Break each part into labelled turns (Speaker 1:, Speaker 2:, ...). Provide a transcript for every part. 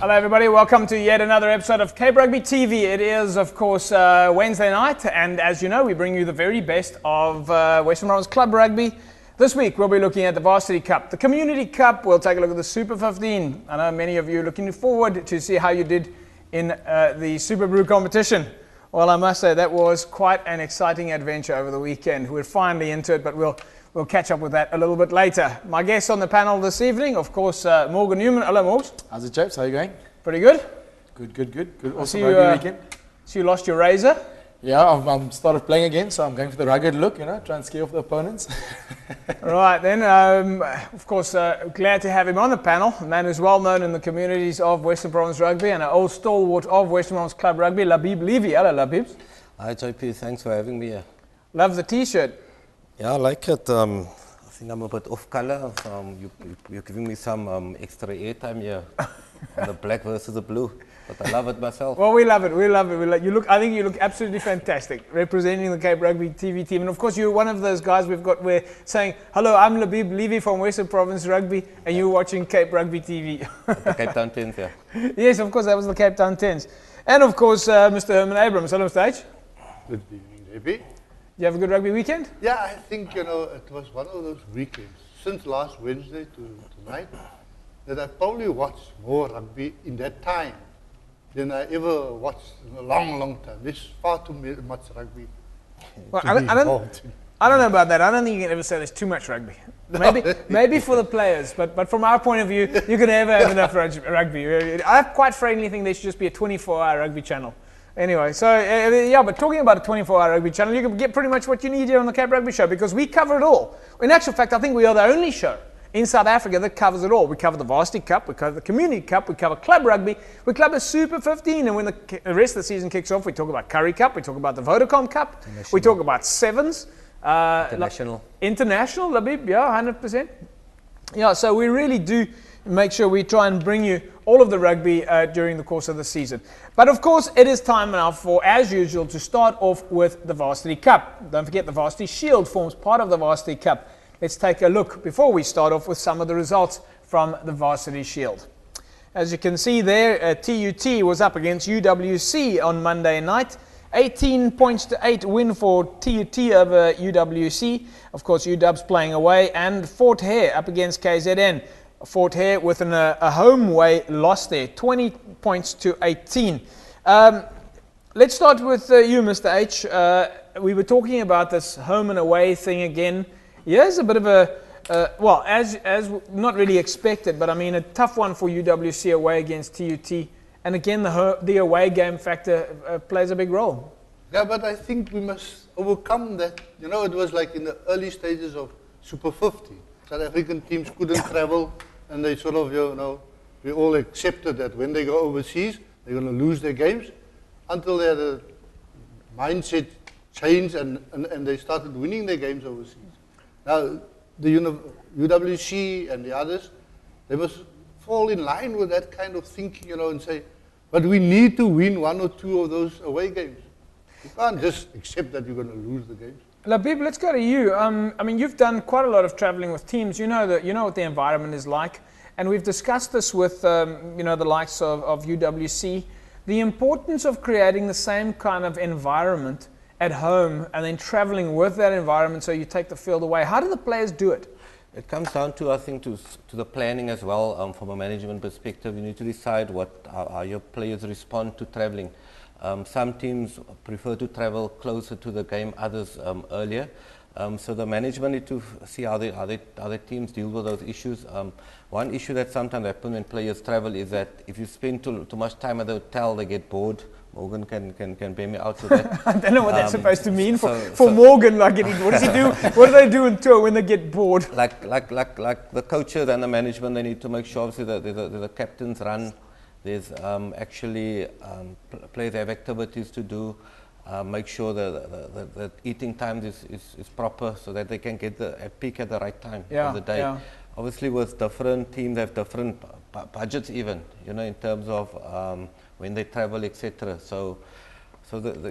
Speaker 1: Hello everybody, welcome to yet another episode of Cape Rugby TV. It is of course Wednesday night, and as you know we bring you the very best of Western Province Club Rugby. This week we'll be looking at the Varsity Cup, the Community Cup, we'll take a look at the Super 15. I know many of you are looking forward to see how you did in the Super Brew competition. Well, I must say that was quite an exciting adventure over the weekend. We're finally into it, but we'll catch up with that a little bit later. My guests on the panel this evening, of course, Morgan Newman. Hello, Morgs.
Speaker 2: How's it, Japes? How are you going?
Speaker 1: Pretty good.
Speaker 2: Good.
Speaker 1: Awesome
Speaker 2: rugby weekend.
Speaker 1: So you lost your razor?
Speaker 2: Yeah, I'm started playing again, so I'm going for the rugged look, try and scare off the opponents.
Speaker 1: Right then, of course, glad to have him on the panel. A man who's well known in the communities of Western Province Rugby and an old stalwart of Western Province Club Rugby, Labeeb Levy. Hello, Labeeb.
Speaker 3: Hi, JP. Thanks for having me here.
Speaker 1: Love the T-shirt.
Speaker 3: Yeah, I like it. I think I'm a bit off color. You're giving me some extra airtime here on the black versus the blue. But I love it myself.
Speaker 1: Well, we love it. I think you look absolutely fantastic, representing the Cape Rugby TV team. And of course, you're one of those guys we're saying, hello, I'm Labeeb Levy from Western Province Rugby, and you're watching Cape Rugby TV.
Speaker 3: The Cape Town 10s, yeah.
Speaker 1: Yes, of course, that was the Cape Town 10s. And of course, Mr. Herman Abrams. Hello, Mr. H.
Speaker 4: Good evening, JP.
Speaker 1: You have a good rugby weekend?
Speaker 4: Yeah, I think, it was one of those weekends, since last Wednesday to tonight, that I probably watched more rugby in that time than I ever watched in a long time. There's far too much rugby.
Speaker 1: Well, I don't know about that. I don't think you can ever say there's too much rugby. Maybe for the players, but from our point of view, you can never have enough rugby. I quite frankly think there should just be a 24-hour rugby channel. Anyway, so yeah, but talking about a 24-hour rugby channel, you can get pretty much what you need here on the Cape Rugby Show, because we cover it all. In actual fact, I think we are the only show in South Africa that covers it all. We cover the Varsity Cup, we cover the Community Cup, we cover Club Rugby, we cover Super 15, and when the rest of the season kicks off, we talk about Curry Cup, we talk about the Vodacom Cup, we talk about Sevens. International, Labeeb, yeah, 100%. Yeah, so we really do make sure we try and bring you all of the rugby during the course of the season. But of course, it is time now for, as usual, to start off with the Varsity Cup. Don't forget the Varsity Shield forms part of the Varsity Cup. Let's take a look before we start off with some of the results from the Varsity Shield. As you can see there, TUT was up against UWC on Monday night. 18 points to 8 win for TUT over UWC. Of course, UW's playing away, and Fort Hare up against KZN. Fort Hare with a home way loss there, 20 points to 18. Let's start with you, Mr. H. We were talking about this home and away thing again. Here's a bit of well, as not really expected, but I mean a tough one for UWC away against TUT. And again, the away game factor plays a big role.
Speaker 4: Yeah, but I think we must overcome that. It was like in the early stages of Super 50. South African teams couldn't travel, and they sort of, we all accepted that when they go overseas, they're going to lose their games, until they had a mindset change and they started winning their games overseas. Now, the UWC and the others, they must fall in line with that kind of thinking, and say, but we need to win one or two of those away games. You can't just accept that you're going to lose the games.
Speaker 1: Labeeb, let's go to you. I mean, you've done quite a lot of traveling with teams. You know what the environment is like, and we've discussed this with the likes of UWC. The importance of creating the same kind of environment at home and then traveling with that environment so you take the field away. How do the players do it?
Speaker 3: It comes down to, I think, to the planning as well. From a management perspective, you need to decide how your players respond to traveling. Some teams prefer to travel closer to the game, others earlier. So the management need to see how their teams deal with those issues. One issue that sometimes happens when players travel is that if you spend too much time at the hotel, they get bored. Morgan can bear me out with that.
Speaker 1: I don't know what that's supposed to mean for Morgan. Like, what does he do? What do they do in tour when they get bored?
Speaker 3: Like the coaches and the management, they need to make sure obviously that there's a captain's run. There's actually players have activities to do. Make sure that the eating time is proper so that they can get a peak at the right time of the day. Yeah. Obviously, with different teams, they have different budgets even, in terms of when they travel, etc. So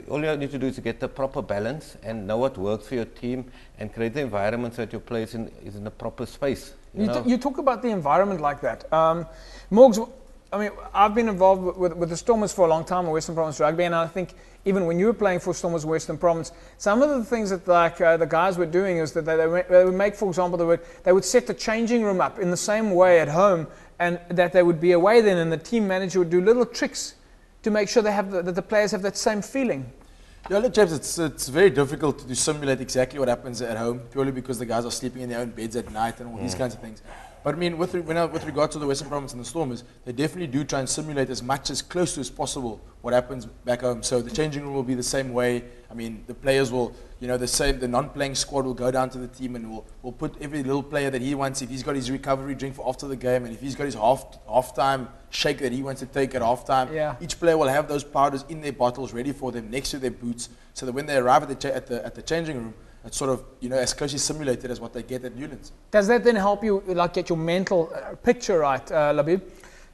Speaker 3: all you need to do is to get the proper balance and know what works for your team and create the environment so that your players is in a proper space.
Speaker 1: You talk about the environment like that. Morgs, I mean, I've been involved with the Stormers for a long time in Western Province Rugby, and I think even when you were playing for Stormers Western Province, some of the things that the guys were doing is that they would make, for example, they would set the changing room up in the same way at home, and that they would be away then, and the team manager would do little tricks to make sure that the players have that same feeling.
Speaker 2: Yeah, look, James, it's very difficult to simulate exactly what happens at home, purely because the guys are sleeping in their own beds at night and all these kinds of things. But I mean, with regard to the Western Province and the Stormers, they definitely do try and simulate as much as close to as possible what happens back home. So the changing room will be the same way. I mean, the players will, the non-playing squad will go down to the team and will put every little player that he wants. If he's got his recovery drink for after the game, and if he's got his halftime shake that he wants to take at halftime, each player will have those powders in their bottles ready for them next to their boots, so that when they arrive at the changing room, it's sort of, as closely simulated as what they get at Newlands.
Speaker 1: Does that then help you get your mental picture right, Labeeb?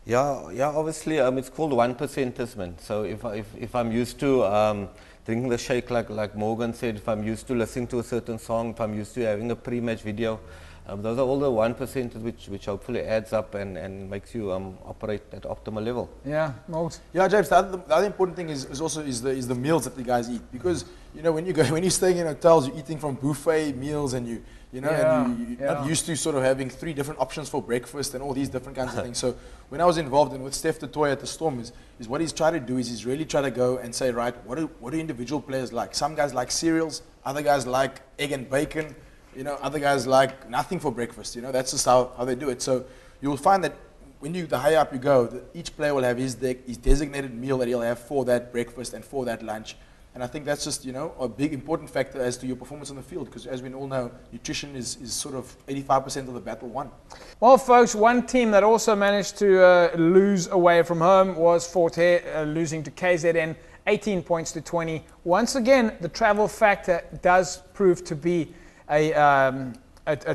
Speaker 3: Yeah. Obviously, it's called 1%, man. So if I'm used to drinking the shake, like Morgan said, if I'm used to listening to a certain song, if I'm used to having a pre-match video, those are all the 1% which hopefully adds up and makes you operate at optimal level.
Speaker 1: Yeah, Morgs.
Speaker 2: Yeah, James. The other important thing is the meals that the guys eat, because when you're staying in hotels, you're eating from buffet meals, and you're not used to sort of having 3 different options for breakfast and all these different kinds of things. So when I was involved with Steph Totoy at the Storm, is what he's trying to do is he's really trying to go and say, right, what do individual players like? Some guys like cereals, other guys like egg and bacon, other guys like nothing for breakfast. That's just how they do it. So you'll find that the higher up you go, each player will have his designated meal that he'll have for that breakfast and for that lunch. And I think that's just, a big important factor as to your performance on the field, because as we all know, nutrition is sort of 85% of the battle won.
Speaker 1: Well, folks, one team that also managed to lose away from home was Fort Hare, losing to KZN 18 points to 20. Once again, the travel factor does prove to be a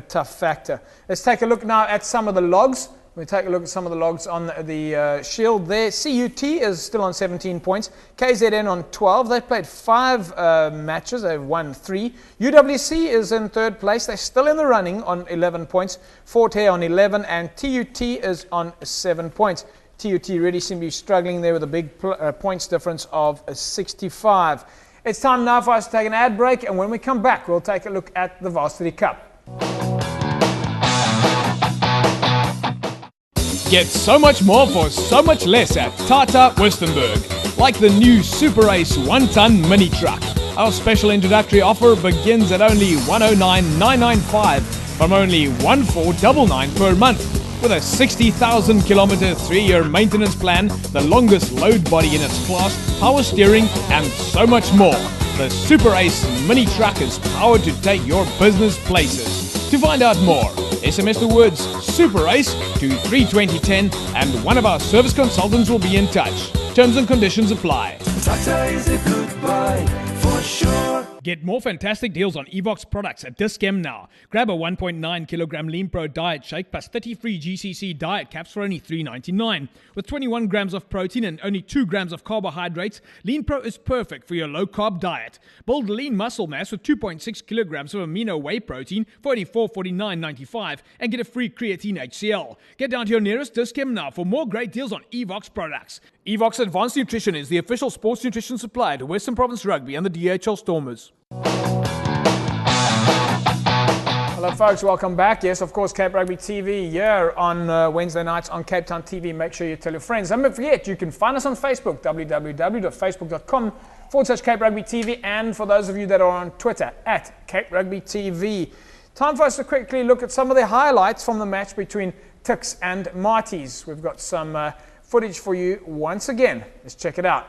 Speaker 1: tough factor. Let's take a look now at some of the logs. We'll take a look at some of the logs on the Shield there. CUT is still on 17 points. KZN on 12. They've played 5 matches. They've won 3. UWC is in 3rd place. They're still in the running on 11 points. Fort Hare on 11. And TUT is on 7 points. TUT really seem to be struggling there with a big points difference of 65. It's time now for us to take an ad break. And when we come back, we'll take a look at the Varsity Cup.
Speaker 5: Get so much more for so much less at Tata Westenburg, like the new Super Ace 1-ton mini truck. Our special introductory offer begins at only $109,995 from only $1,499 per month, with a 60,000 kilometer 3-year maintenance plan, the longest load body in its class, power steering, and so much more. The Super Ace mini truck is powered to take your business places. To find out more, SMS the words Super Ace to 32010 and one of our service consultants will be in touch. Terms and conditions apply.
Speaker 6: Tata is a good buy for sure.
Speaker 5: Get more fantastic deals on Evox products at Dis-Chem now. Grab a 1.9 kilogram Lean Pro diet shake plus 30 free GCC diet caps for only $3.99. With 21 grams of protein and only 2 grams of carbohydrates, Lean Pro is perfect for your low-carb diet. Build lean muscle mass with 2.6 kilograms of amino whey protein for only $449.95 and get a free creatine HCl. Get down to your nearest Dis-Chem now for more great deals on Evox products. Evox Advanced Nutrition is the official sports nutrition supplier to Western Province Rugby and the DHL Stormers.
Speaker 1: Hello folks, welcome back. Yes, of course, Cape Rugby TV here on Wednesday nights on Cape Town TV. Make sure you tell your friends. And don't forget, you can find us on Facebook, www.facebook.com/Cape Rugby TV. And for those of you that are on Twitter, at Cape Rugby TV. Time for us to quickly look at some of the highlights from the match between Tuks and Marties. We've got some footage for you once again. Let's check it out.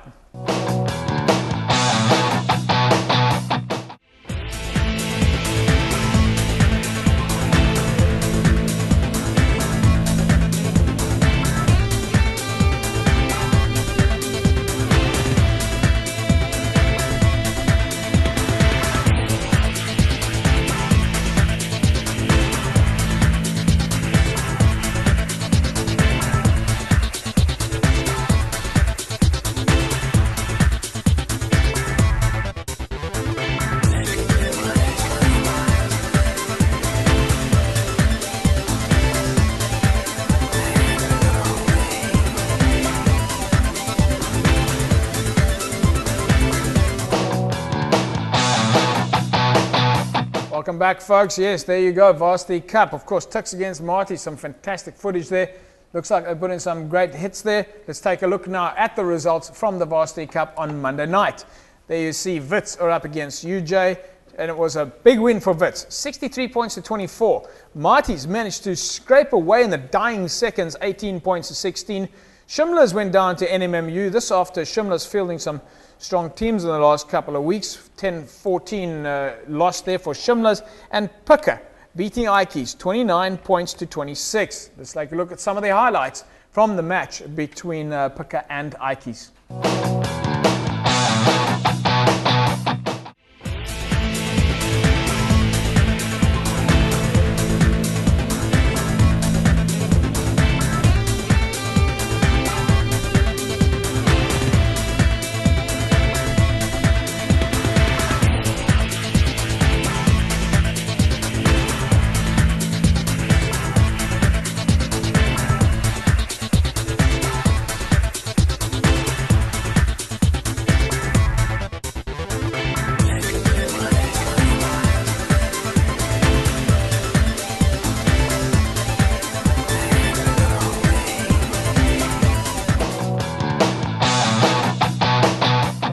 Speaker 1: Welcome back, folks. Yes, there you go. Varsity Cup. Of course, Tuks against Marty. Some fantastic footage there. Looks like they put in some great hits there. Let's take a look now at the results from the Varsity Cup on Monday night. There you see Wits are up against UJ, and it was a big win for Wits. 63 points to 24. Marty's managed to scrape away in the dying seconds, 18 points to 16. Shimla's went down to NMMU. This after Shimla's fielding some strong teams in the last couple of weeks. 10-14 loss there for Shimla's. And Pika beating Ike's 29 points to 26. Let's take a look at some of the highlights from the match between Pika and Ike's.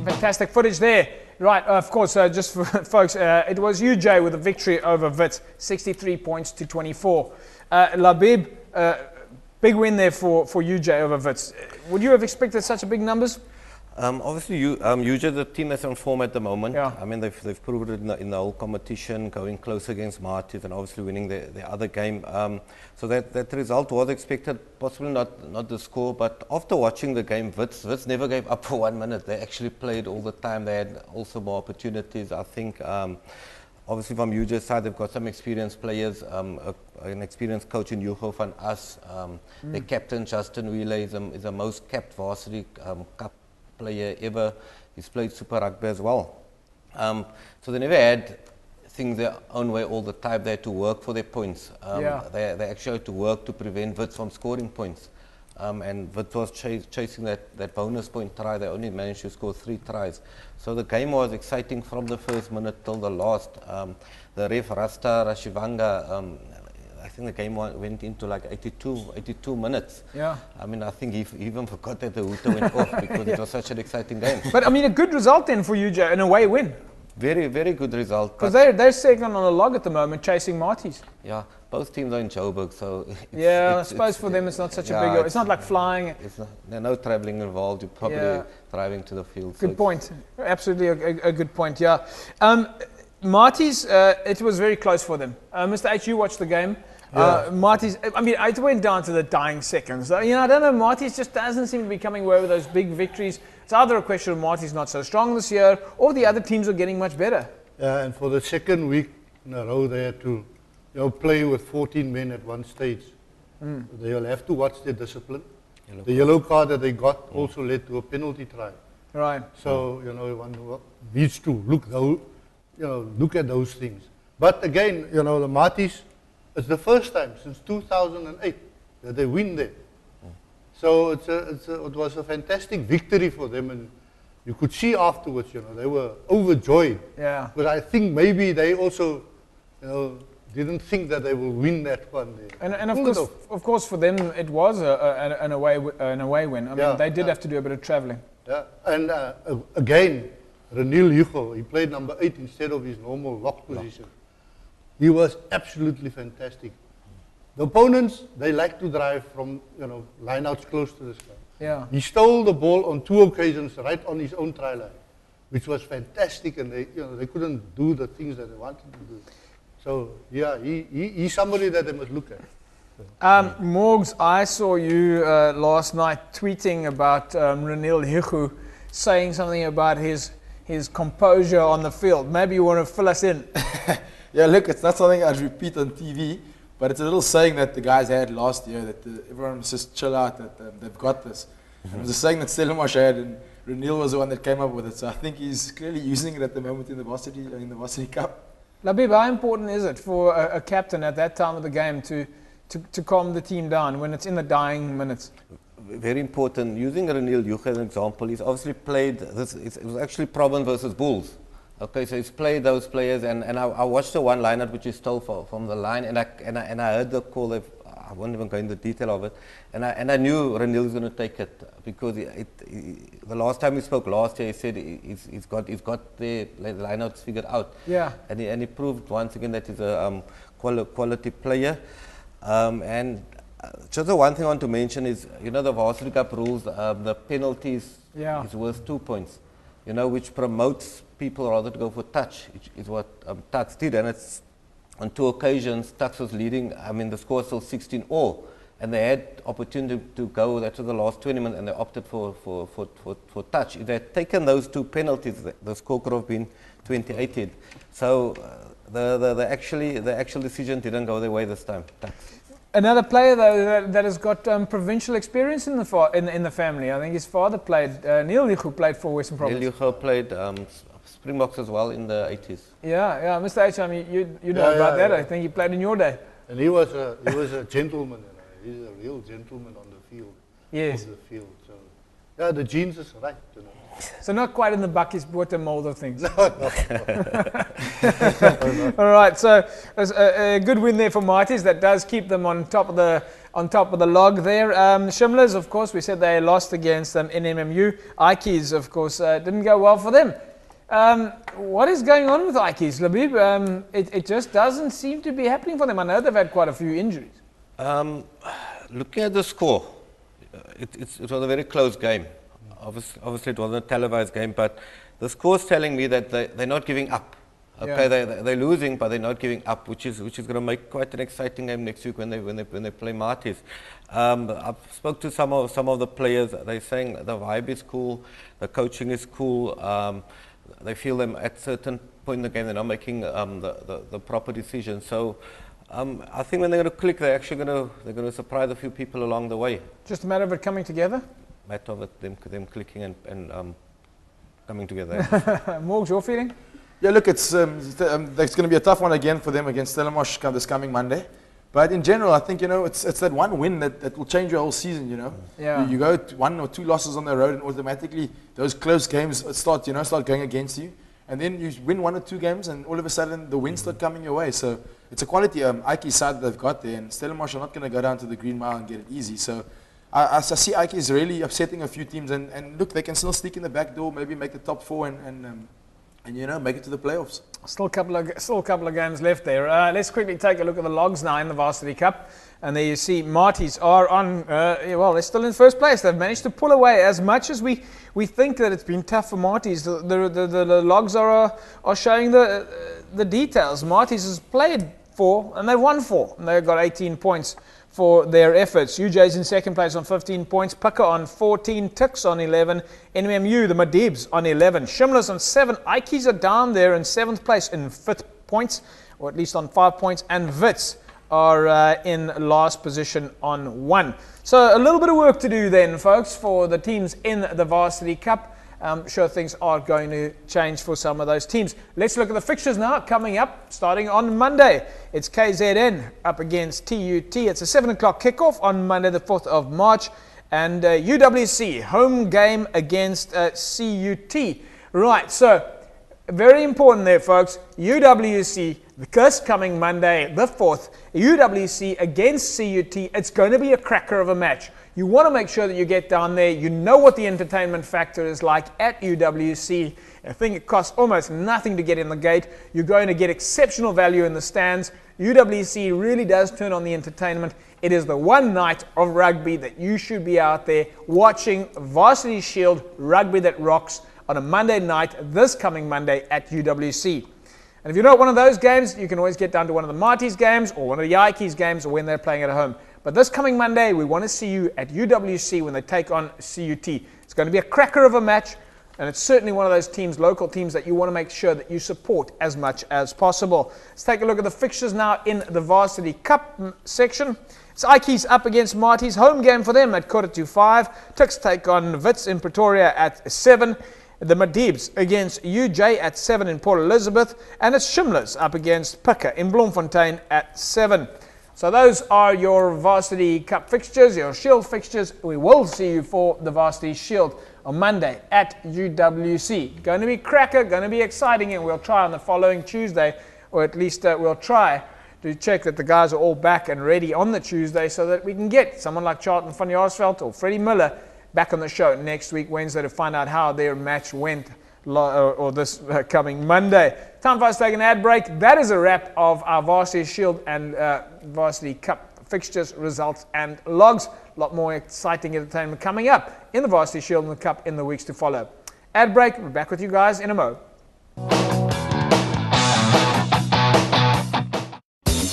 Speaker 1: Fantastic footage there. Right, of course, just for folks, it was UJ with a victory over Wits, 63 points to 24. Labeeb, big win there for UJ over Wits. Would you have expected such a big numbers?
Speaker 3: Obviously, UJ, the team that's on form at the moment.
Speaker 1: Yeah.
Speaker 3: I mean, they've proved it in the whole competition, going close against Marty's and obviously winning the other game. So that result was expected, possibly not the score, but after watching the game, Wits never gave up for 1 minute. They actually played all the time. They had also more opportunities. I think, obviously from UJ's side, they've got some experienced players, an experienced coach in Hugo van As. The captain, Justin Wheeler, is a most capped varsity cup player ever. He's played Super Rugby as well. So they never had things their own way all the time. They had to work for their points. They actually had to work to prevent Wits from scoring points. And Wits was chasing that bonus point try. They only managed to score 3 tries. So the game was exciting from the first minute till the last. The ref, Rasta Rashivanga, I think the game went into like 82 minutes. Yeah. I mean, I think he even forgot that the hooter went off because it was such an exciting game.
Speaker 1: But I mean, a good result then for UJ, an away win.
Speaker 3: Very, very good result.
Speaker 1: Because they're second on a log at the moment, chasing Marty's.
Speaker 3: Yeah, both teams are in Joburg, so...
Speaker 1: I suppose for them it's not such a big... It's not like flying.
Speaker 3: There's no travelling involved. You're probably driving to the field.
Speaker 1: Good point. Absolutely a good point, yeah. Marty's, it was very close for them. Mr. H, you watched the game. Marty's, I mean, it went down to the dying seconds. I don't know, Marty's just doesn't seem to be coming away with those big victories. It's either a question of Marty's not so strong this year, or the other teams are getting much better.
Speaker 4: Yeah, and for the second week in a row, they had to play with 14 men at one stage. They'll have to watch their discipline. The yellow card that they got also led to a penalty try.
Speaker 1: Right.
Speaker 4: So, one needs to look at those things. But again, the Marty's, it's the first time since 2008 that they win there. So it was a fantastic victory for them, and you could see afterwards, they were overjoyed. Yeah. But I think maybe they also, didn't think that they will win that one there.
Speaker 1: And of course, for them it was an away win. I mean, they did have to do a bit of travelling.
Speaker 4: Yeah. And again, Renil Hugo, he played number 8 instead of his normal lock position. He was absolutely fantastic. The opponents, they like to drive from, lineouts close to the sky. Yeah. He stole the ball on 2 occasions right on his own try line, which was fantastic, and they couldn't do the things that they wanted to do. So, yeah, he's somebody that they must look at.
Speaker 1: Morgs, I saw you last night tweeting about Renil Hugo saying something about his composure on the field. Maybe you want to fill us in.
Speaker 2: Yeah, look, it's not something I'd repeat on TV, but it's a little saying that the guys had last year, that everyone was just chill out, that they've got this. It was a saying that Stellenbosch had, and Renil was the one that came up with it. So I think he's clearly using it at the moment in the varsity cup.
Speaker 1: Labeeb, how important is it for a captain at that time of the game to calm the team down when it's in the dying minutes?
Speaker 3: Very important. Using Renil Hugo as an example, he's obviously played this. It was actually Province versus Bulls. Okay, so he's played those players, and I watched the one lineup which he stole from the line, and I heard the call. I won't even go into detail of it, and I knew Renil was going to take it because the last time we spoke last year, he said he's got the lineouts figured out.
Speaker 1: Yeah.
Speaker 3: And he proved once again that he's a quality player, and. Just the one thing I want to mention is, the Varsity Cup rules, the penalties is worth 2 points, which promotes people rather to go for touch, which is what Tux did. And it's on 2 occasions, Tux was leading, the score was still 16-all, and they had opportunity to go, that was the last tournament, and they opted for touch. If they had taken those 2 penalties, the score could have been 28. So the actual decision didn't go their way this time, Tux.
Speaker 1: Another player though that has got provincial experience in the family. I think his father played. Neil Lichu played for Western Province.
Speaker 3: Neil Lichu played Springboks as well in the 80s.
Speaker 1: Yeah, Mr. H. You know about that. I think he played in your day.
Speaker 4: And he was a gentleman. He's a real gentleman on the field.
Speaker 1: Yes.
Speaker 4: On the field. So yeah, the genes is right.
Speaker 1: So not quite in the Bucky's water mold of things.
Speaker 4: No.
Speaker 1: All right, so a good win there for Marties. That does keep them on top of the log there. Shimlers, of course, we said they lost against NMMU. Ikeys, of course, didn't go well for them. What is going on with Ikeys, Labeeb? It just doesn't seem to be happening for them. I know they've had quite a few injuries.
Speaker 3: Looking at the score, it was a very close game. Obviously, it wasn't a televised game, but the score's telling me that they're not giving up. Okay, they're losing, but they're not giving up, which is going to make quite an exciting game next week when they play Marties. I've spoke to some of the players. They're saying the vibe is cool, the coaching is cool. They feel them at certain point in the game they're not making the proper decision. So. I think when they're going to click, they're going to surprise a few people along the way.
Speaker 1: Just a matter of it coming together.
Speaker 3: Matter of it, them clicking and coming together.
Speaker 1: Morgs, your feeling?
Speaker 2: Yeah, look, it's going to be a tough one again for them against Stellenbosch this coming Monday. But in general, I think it's that one win that will change your whole season.
Speaker 1: Yeah.
Speaker 2: You go 1 or 2 losses on the road, and automatically those close games start going against you. And then you win 1 or 2 games, and all of a sudden the wins start coming your way. So it's a quality Ike side they've got there, and Stellenbosch are not going to go down to the Green Mile and get it easy. So I see Ike is really upsetting a few teams, and look, they can still sneak in the back door, maybe make the top 4, and make it to the playoffs. Still
Speaker 1: a couple of games left there. Let's quickly take a look at the logs now in the Varsity Cup. And there you see Marties are on, they're still in first place. They've managed to pull away as much as we think that it's been tough for Marties. The logs are showing the details. Marties has played 4 and they've won 4. And they've got 18 points for their efforts. UJ's in second place on 15 points. Pucker on 14. Tux on 11. NMMU, the Labeebs on 11. Shimlers on 7. Ikeys are down there in 7th place in 5th points, or at least on 5 points. And Wits are in last position on 1. So a little bit of work to do then, folks, for the teams in the Varsity Cup. I'm sure things are going to change for some of those teams. Let's look at the fixtures now coming up, starting on Monday. It's KZN up against TUT. It's a 7 o'clock kickoff on Monday, the 4th of March. And UWC, home game against CUT. Right, so very important there, folks. UWC, this coming Monday, the 4th, UWC against CUT. It's going to be a cracker of a match. You want to make sure that you get down there. You know what the entertainment factor is like at UWC. I think it costs almost nothing to get in the gate. You're going to get exceptional value in the stands. UWC really does turn on the entertainment. It is the one night of rugby that you should be out there watching Varsity Shield rugby that rocks on a Monday night, this coming Monday at UWC. And if you're not one of those games, you can always get down to one of the Marties games or one of the Ikeys games or when they're playing at home. But this coming Monday, we want to see you at UWC when they take on CUT. It's going to be a cracker of a match, and it's certainly one of those teams, local teams, that you want to make sure that you support as much as possible. Let's take a look at the fixtures now in the Varsity Cup section. It's Ikeys up against Marties. Home game for them at 5:15. Tux take on Wits in Pretoria at 7. The Labeebs against UJ at 7 in Port Elizabeth. And it's Shimlers up against Pucker in Bloemfontein at 7. So those are your Varsity Cup fixtures, your Shield fixtures. We will see you for the Varsity Shield on Monday at UWC. Going to be cracker, going to be exciting, and we'll try on the following Tuesday, or at least we'll try to check that the guys are all back and ready on the Tuesday so that we can get someone like Charlton van Jaarsveld or Freddie Miller back on the show next week, Wednesday, to find out how their match went or this coming Monday. Time for us to take an ad break. That is a wrap of our Varsity Shield and Varsity Cup fixtures, results and logs. A lot more exciting entertainment coming up in the Varsity Shield and the Cup in the weeks to follow. Ad break. We're back with you guys in a mo.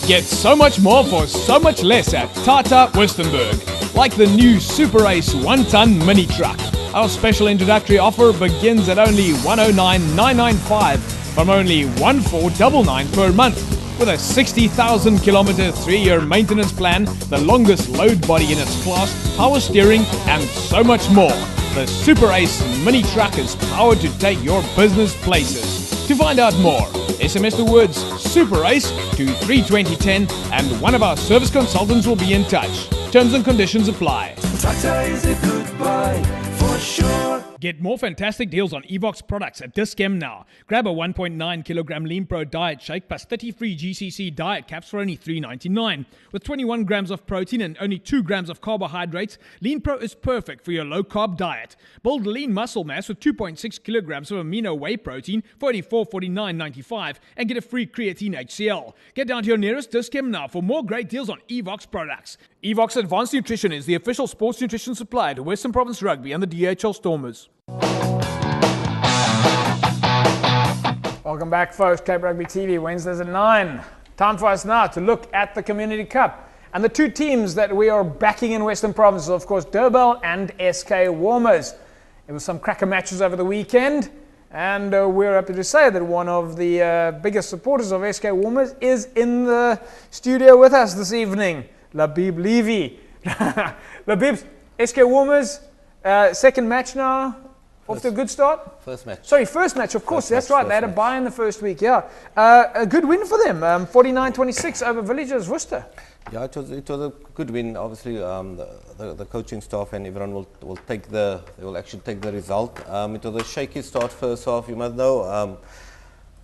Speaker 5: Get so much more for so much less at Tata Westenburg, like the new Super Ace 1-ton mini truck. Our special introductory offer begins at only 109,995 from only 1499 per month. With a 60,000 kilometer 3-year maintenance plan, the longest load body in its class, power steering, and so much more. The Super Ace mini truck is powered to take your business places. To find out more, SMS the words Super Ace to 32010 and one of our service consultants will be in touch. Terms and conditions apply.
Speaker 6: Tata is a good buy for sure.
Speaker 5: Get more fantastic deals on Evox products at Dis-Chem now. Grab a 1.9 kilogram Lean Pro diet shake plus 30 free GCC diet caps for only $3.99. With 21 grams of protein and only 2 grams of carbohydrates, Lean Pro is perfect for your low-carb diet. Build lean muscle mass with 2.6 kilograms of amino whey protein for only $449.95 and get a free creatine HCl. Get down to your nearest Dis-Chem now for more great deals on Evox products. Evox Advanced Nutrition is the official sports nutrition supplier to Western Province Rugby and the DHL Stormers.
Speaker 1: Welcome back, folks. Cape Rugby TV, Wednesdays at 9. Time for us now to look at the Community Cup. And the two teams that we are backing in Western Province are, of course, Durban and SK Warmers. There were some cracker matches over the weekend. And we're happy to say that one of the biggest supporters of SK Warmers is in the studio with us this evening, Labeeb Levy. Labeeb, SK Warmers, second match now. Off to a good start?
Speaker 3: First match.
Speaker 1: Sorry, first match, of course. That's right. They had a bye in the first week, yeah. A good win for them, 49-26 over Villagers Worcester.
Speaker 3: Yeah, it was a good win. Obviously, the coaching staff and everyone will actually take the result. It was a shaky start first half. You must know,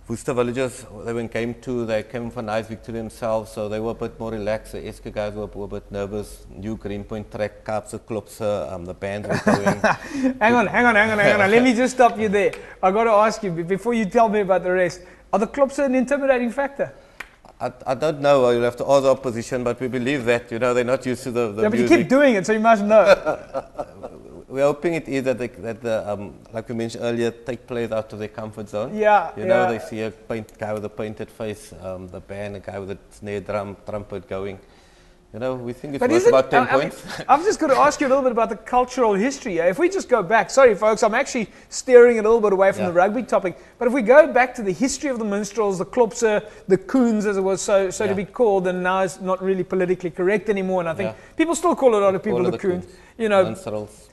Speaker 3: Worcester Villagers, they came for a nice victory themselves, so they were a bit more relaxed. The SK guys were a bit nervous. New Greenpoint track, Kaapse Klopse, the band was going.
Speaker 1: Hang on. Let me just stop you there. I got to ask you, before you tell me about the rest, are the Klopse an intimidating factor?
Speaker 3: I don't know. You'll have to ask the opposition, but we believe that, they're not used to the
Speaker 1: yeah, but
Speaker 3: music.
Speaker 1: You keep doing it, so you must know.
Speaker 3: We're hoping it is that the like we mentioned earlier, take players out of their comfort zone.
Speaker 1: Yeah.
Speaker 3: They see a guy with a painted face, the band, a guy with a snare drum, trumpet going. We think it's worth about 10 points.
Speaker 1: I've just got to ask you a little bit about the cultural history. If we just go back, sorry folks, I'm actually steering a little bit away from the rugby topic, but if we go back to the history of the minstrels, the Klopse, the Coons as it was so to be called, and now it's not really politically correct anymore, and I think people still call a lot of people the Coons.
Speaker 3: Minstrels.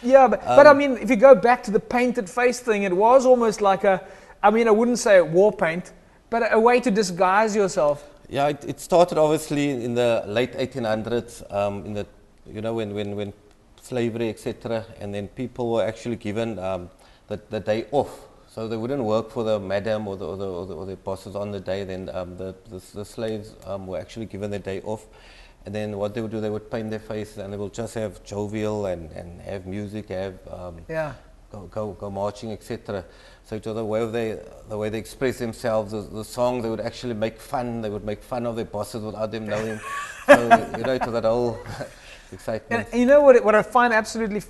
Speaker 1: Yeah, but I mean, if you go back to the painted face thing, it was almost like I wouldn't say war paint, but a way to disguise yourself.
Speaker 3: Yeah, it started obviously in the late 1800s, when slavery, etc., and then people were actually given the day off, so they wouldn't work for the madam or the bosses on the day. Then the slaves were actually given the day off. And then what they would do, they would paint their faces and they will just have jovial and have music, go marching, etc. So it was the way they express themselves. The song, they would actually make fun. They would make fun of their bosses without them knowing. So it was that whole excitement.
Speaker 1: And you know what I find absolutely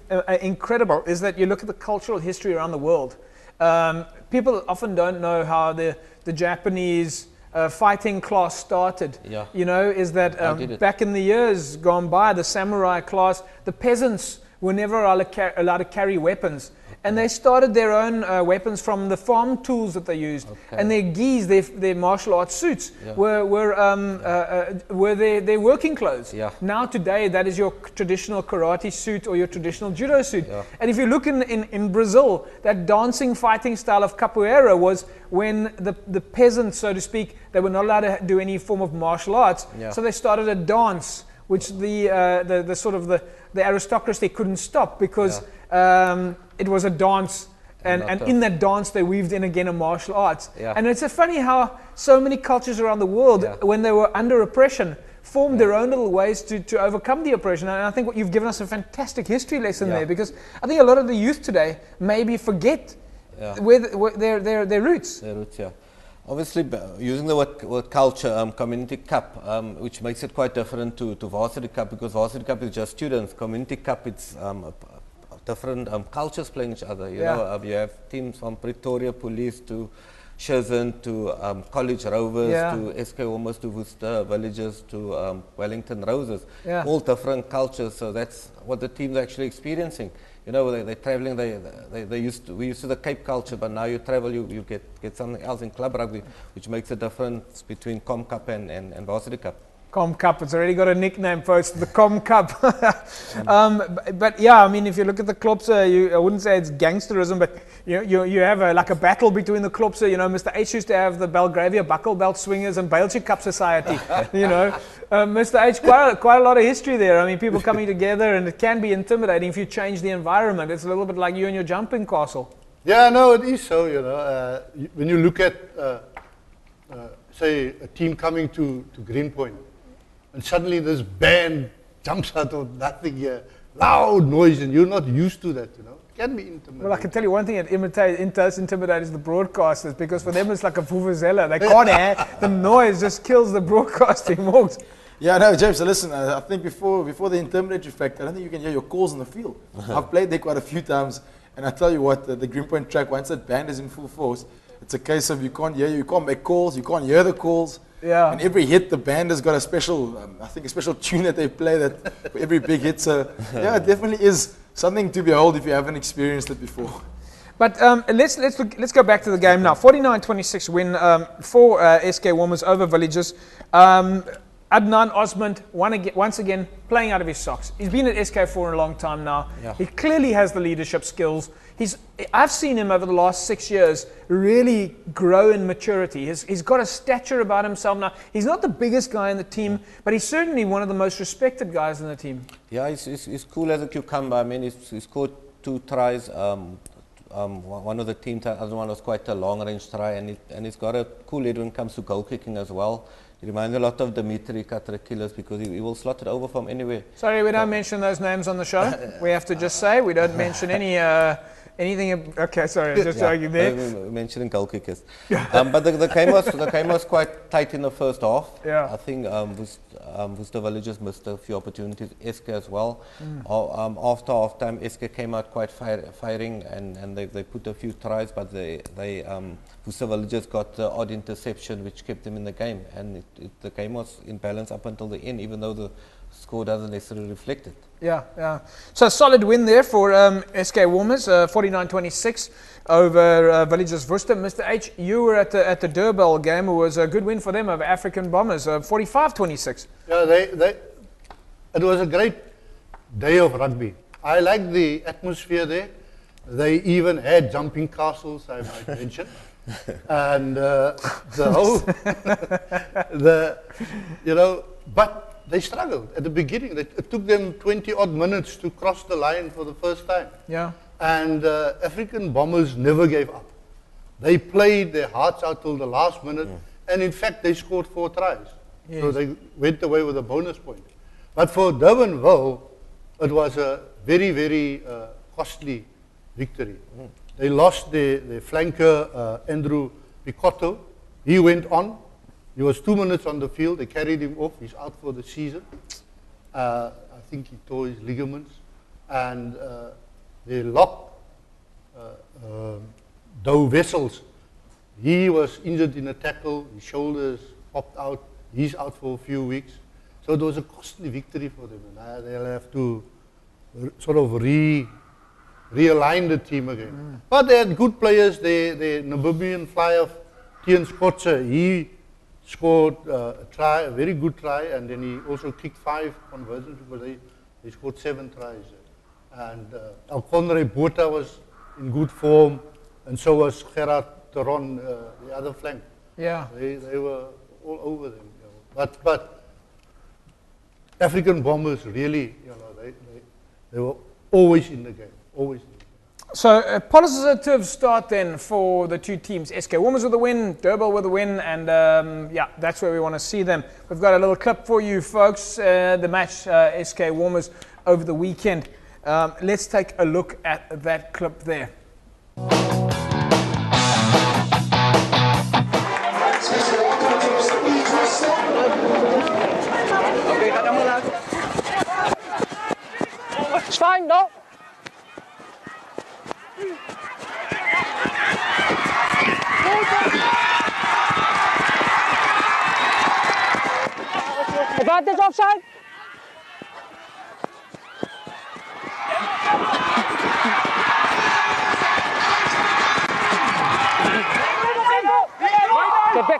Speaker 1: incredible is that you look at the cultural history around the world. People often don't know how the Japanese fighting class started. Is that back in the years gone by, the samurai class, the peasants were never allowed to carry weapons. And they started their own weapons from the farm tools that they used. And their gis, their martial arts suits, were their working clothes. Now today, that is your traditional karate suit or your traditional judo suit. And if you look in Brazil, that dancing fighting style of capoeira was when the peasants, so to speak, they were not allowed to do any form of martial arts. So they started a dance which the sort of the aristocracy couldn't stop because it was a dance. And in that dance, they weaved in again a martial arts.
Speaker 3: Yeah.
Speaker 1: And it's funny how so many cultures around the world, when they were under oppression, formed their own little ways to overcome the oppression. And I think what you've given us a fantastic history lesson there, because I think a lot of the youth today maybe forget where their roots.
Speaker 3: Their roots, yeah. Obviously, using the word culture, Community Cup, which makes it quite different to Varsity Cup, because Varsity Cup is just students. Community Cup, it's different cultures playing each other. You know, you have teams from Pretoria Police to Shenzhen to College Rovers to SK Warmers to Worcester Villagers to Wellington Roses. All different cultures. So that's what the teams are actually experiencing. You know, they're traveling. We used to the Cape culture, but now you travel, you get something else in club rugby, which makes a difference between Com Cup and Varsity Cup.
Speaker 1: Com Cup, it's already got a nickname for it, the Com Cup. But yeah, I mean, if you look at the Klopse, I wouldn't say it's gangsterism, but you have like a battle between the Klopse. You know, Mr. H used to have the Belgravia Buckle Belt Swingers and Bailtje Cup Society. You know, Mr. H, quite a lot of history there. I mean, people coming together, and it can be intimidating if you change the environment. It's a little bit like you and your jumping castle.
Speaker 4: Yeah, no, it is so. You know, when you look at say a team coming to Greenpoint, and suddenly this band jumps out of nothing here, loud noise, and you're not used to that, you know. It can be intimidating.
Speaker 1: Well, I can tell you one thing that does intimidate is the broadcasters, because for them it's like a vuvuzela. They can't the noise just kills the broadcasting walks.
Speaker 2: Yeah, no, James, so listen, I think before the intimidatory factor, I don't think you can hear your calls on the field. I've played there quite a few times, and I tell you what, the Greenpoint track, once that band is in full force, it's a case of you can't make calls, you can't hear the calls.
Speaker 1: Yeah.
Speaker 2: And every hit, the band has got a special, I think a special tune that they play that for every big hit. So yeah, it definitely is something to behold if you haven't experienced it before.
Speaker 1: But let's go back to the game now. 49-26 win for SK Warmers over Villagers. Adnan Osmond once again playing out of his socks. He's been at SK for a long time now. Yeah. He clearly has the leadership skills. I've seen him over the last 6 years really grow in maturity. He's got a stature about himself now. He's not the biggest guy in the team, but he's certainly one of the most respected guys in the team. Yeah,
Speaker 3: he's cool as a cucumber. I mean, he scored 2 tries. One of the teams, the other one was quite a long-range try, and he's got a cool head when it comes to goal kicking as well. He reminds a lot of Dimitri Katrakilas because he will slot it over from anywhere. Sorry,
Speaker 1: we don't mention those names on the show. We have to just say we don't mention anything. Okay, sorry, just joking there.
Speaker 3: We're mentioning goal kickers. But the game was quite tight in the first half. Yeah. I think Worcester Villagers missed a few opportunities. SK as well. After half time, SK came out quite firing and they put a few tries, but Worcester Villagers got the odd interception which kept them in the game, and the game was in balance up until the end, even though the score doesn't necessarily reflect it. Yeah.
Speaker 1: So solid win there for SK Warmers, 49-26 over Villagers Worcester. Mr. H, you were at the Durban game. It was a good win for them over African Bombers, 45-26.
Speaker 4: Yeah, it was a great day of rugby. I like the atmosphere there. They even had jumping castles, I might mention. And the whole, but they struggled at the beginning. It took them 20 odd minutes to cross the line for the first time.
Speaker 1: Yeah.
Speaker 4: And African Bombers never gave up. They played their hearts out till the last minute, and in fact they scored 4 tries. Yes. So they went away with a bonus point. But for Durbanville, it was a very, very costly victory. They lost their flanker, Andrew Picotto. He went on. He was 2 minutes on the field. They carried him off. He's out for the season. I think he tore his ligaments. And they locked Dow Wessels. He was injured in a tackle. His shoulders popped out. He's out for a few weeks. So it was a costly victory for them. And they'll have to sort of realign the team again. But they had good players. The Namibian flyer, Tian Skotse, he scored a try, a very good try, and then he also kicked 5 conversions because they scored 7 tries. And Alconre Botha was in good form, and so was Gerard Teron, the other flank.
Speaker 1: Yeah.
Speaker 4: They were all over them. But African Bombers really, they were always in the game, always in the game.
Speaker 1: So a positive start then for the two teams. SK Warmers with a win, Durban with a win, and yeah, that's where we want to see them. We've got a little clip for you folks, the match SK Warmers over the weekend. Let's take a look at that clip there.
Speaker 7: It's fine, no? Advantage offside.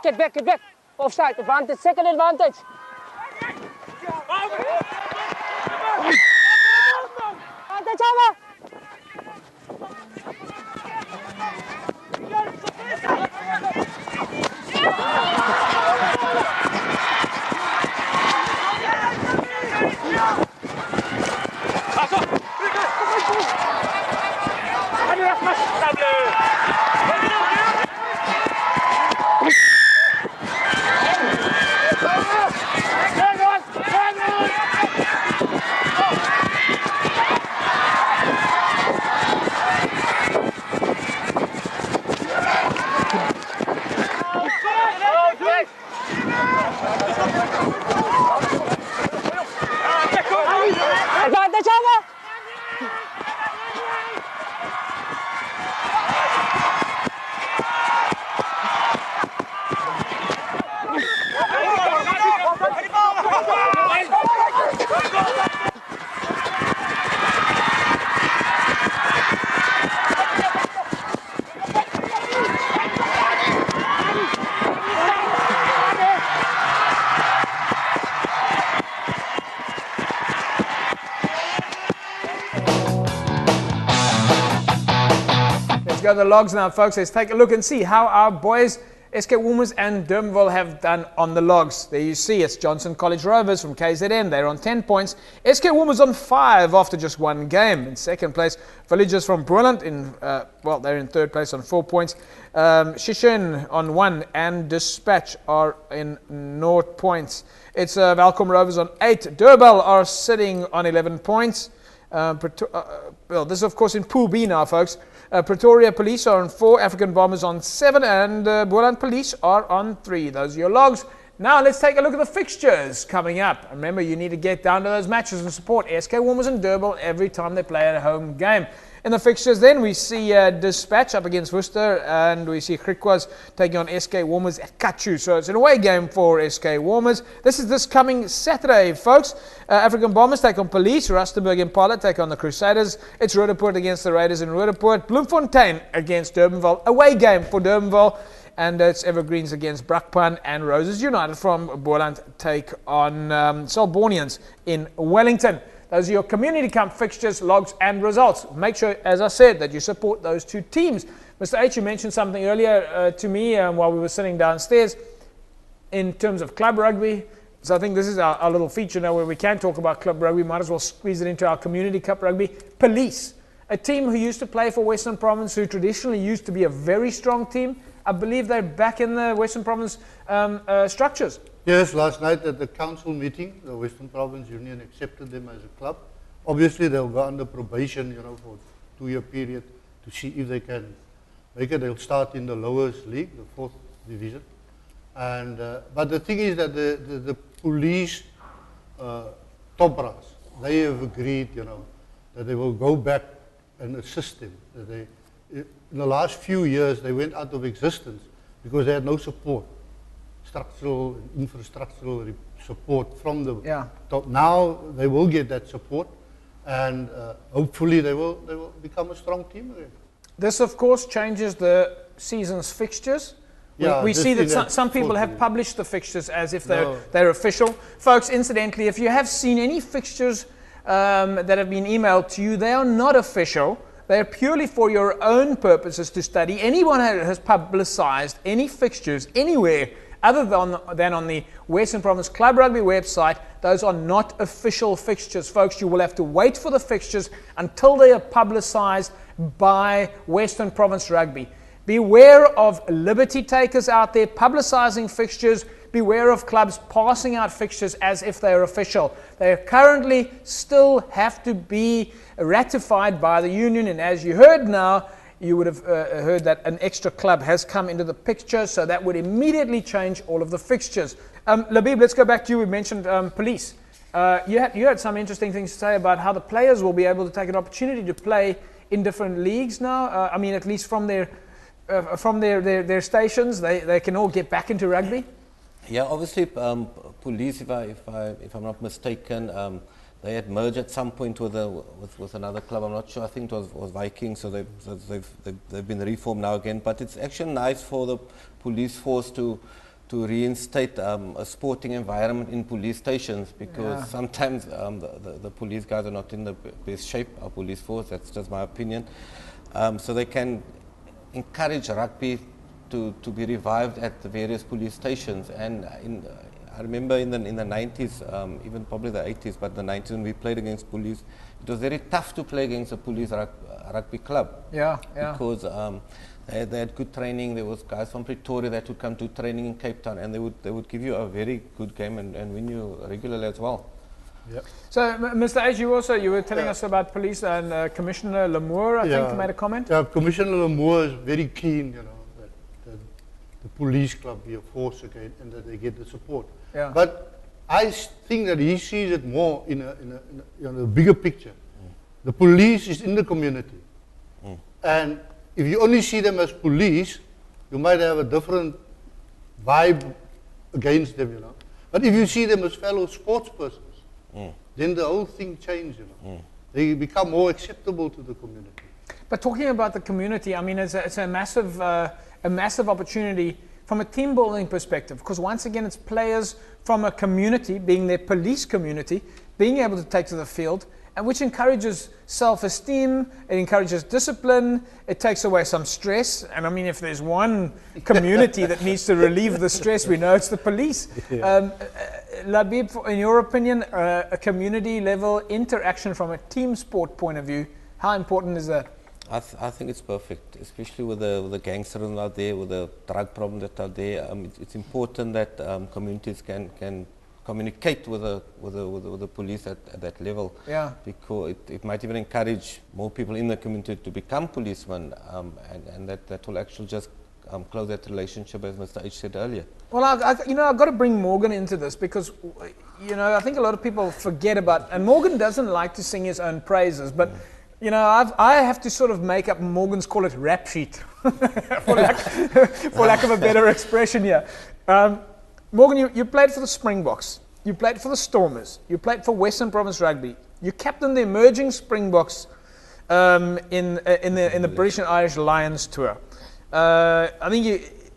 Speaker 7: Get back. Offside, advantage, second advantage. Advantage over. Advantage over.
Speaker 1: Let's go to the logs now, folks. Let's take a look and see how our boys, SK Warmers and Durbanville, have done on the logs. There you see it's Johnson College Rovers from KZN. They're on 10 points. SK Warmers on 5 after just one game. In second place, Villagers from Boland, they're in third place on 4 points. Shishin on 1 and Dispatch are in 0 points. It's Welkom Rovers on 8. Durban are sitting on 11 points. This is of course in Pool B now, folks. Pretoria Police are on 4, African Bombers on 7, and Boland Police are on 3. Those are your logs. Now let's take a look at the fixtures coming up. Remember, you need to get down to those matches and support SK Warmers and Durban every time they play a home game. In the fixtures then, we see Dispatch up against Worcester, and we see Griquas taking on SK Warmers at Kachu. So it's an away game for SK Warmers. This is this coming Saturday, folks. African Bombers take on Police. Rustenburg Impala take on the Crusaders. It's Roodepoort against the Raiders in Roodepoort. Bloemfontein against Durbanville. Away game for Durbanville. And it's Evergreens against Brakpan, and Roses United from Boland take on Selbornians in Wellington. Those are your Community Cup fixtures, logs and results. Make sure, as I said, that you support those two teams. Mr. H, you mentioned something earlier to me while we were sitting downstairs in terms of club rugby. So I think this is our little feature now where we can talk about club rugby. Might as well squeeze it into our Community Cup rugby. Police, a team who used to play for Western Province, who traditionally used to be a very strong team. I believe they're back in the Western Province structures.
Speaker 4: Yes, last night at the council meeting, the Western Province Union accepted them as a club. Obviously, they'll go under probation, for a 2-year period to see if they can make it. They'll start in the lowest league, the 4th division. And but the thing is that the police top brass, they have agreed, that they will go back and assist them. That they, in the last few years, they went out of existence because they had no support. Structural and infrastructural support from the top. Now they will get that support, and hopefully they will become a strong team again.
Speaker 1: This, of course, changes the season's fixtures. We see that some people have published the fixtures as if they're official. Folks, incidentally, if you have seen any fixtures that have been emailed to you, they are not official. They are purely for your own purposes to study. Anyone who has publicized any fixtures anywhere other than on the Western Province Club Rugby website. Those are not official fixtures, folks. You will have to wait for the fixtures until they are publicised by Western Province Rugby. Beware of liberty takers out there publicising fixtures. Beware of clubs passing out fixtures as if they are official. They currently still have to be ratified by the union, and as you heard now, you would have heard that an extra club has come into the picture, so that would immediately change all of the fixtures. Labeeb, let's go back to you. We mentioned police. You had some interesting things to say about how the players will be able to take an opportunity to play in different leagues now. I mean, at least from their stations, they can all get back into rugby.
Speaker 3: Yeah, obviously, police, if I'm not mistaken, they had merged at some point with another club. I'm not sure. I think it was Vikings, so they've been reformed now again. But it's actually nice for the police force to reinstate a sporting environment in police stations, because sometimes the police guys are not in the best shape. Our police force, that's just my opinion. So they can encourage rugby to be revived at the various police stations. And I remember in the 90s, even probably the 80s, but the 90s when we played against police, it was very tough to play against a police rugby club.
Speaker 1: Yeah.
Speaker 3: Because they had good training. There was guys from Pretoria that would come to training in Cape Town, and they would give you a very good game and win you regularly as well.
Speaker 4: Yep.
Speaker 1: So, Mr. H, you were telling us about police, and Commissioner Lamour, I think, made a comment.
Speaker 4: Yeah, Commissioner Lamour is very keen, that the police club be a force again and that they get the support.
Speaker 1: Yeah.
Speaker 4: But I think that he sees it more in a bigger picture. The police is in the community, and if you only see them as police, you might have a different vibe against them, But if you see them as fellow sportspersons, then the whole thing changes, They become more acceptable to the community.
Speaker 1: But talking about the community, I mean, it's a massive opportunity from a team building perspective, because once again, it's players from a community, being their police community, being able to take to the field, and which encourages self-esteem, it encourages discipline, it takes away some stress. And I mean, if there's one community that needs to relieve the stress, we know it's the police. Labeeb, in your opinion, a community level interaction from a team sport point of view, how important is that?
Speaker 3: I think it's perfect, especially with the gangsters out there, with the drug problem that are there. It's important that communities can communicate with the police at that level.
Speaker 1: Yeah.
Speaker 3: Because it might even encourage more people in the community to become policemen, and that will actually just close that relationship, as Mr. H said earlier.
Speaker 1: Well, I've got to bring Morgan into this, because I think a lot of people forget about, and Morgan doesn't like to sing his own praises, but I have to sort of make up Morgan's, call it rap sheet, for lack of a better expression here. Morgan, you played for the Springboks, you played for the Stormers, you played for Western Province Rugby, you captained the emerging Springboks in the British and Irish Lions tour. I think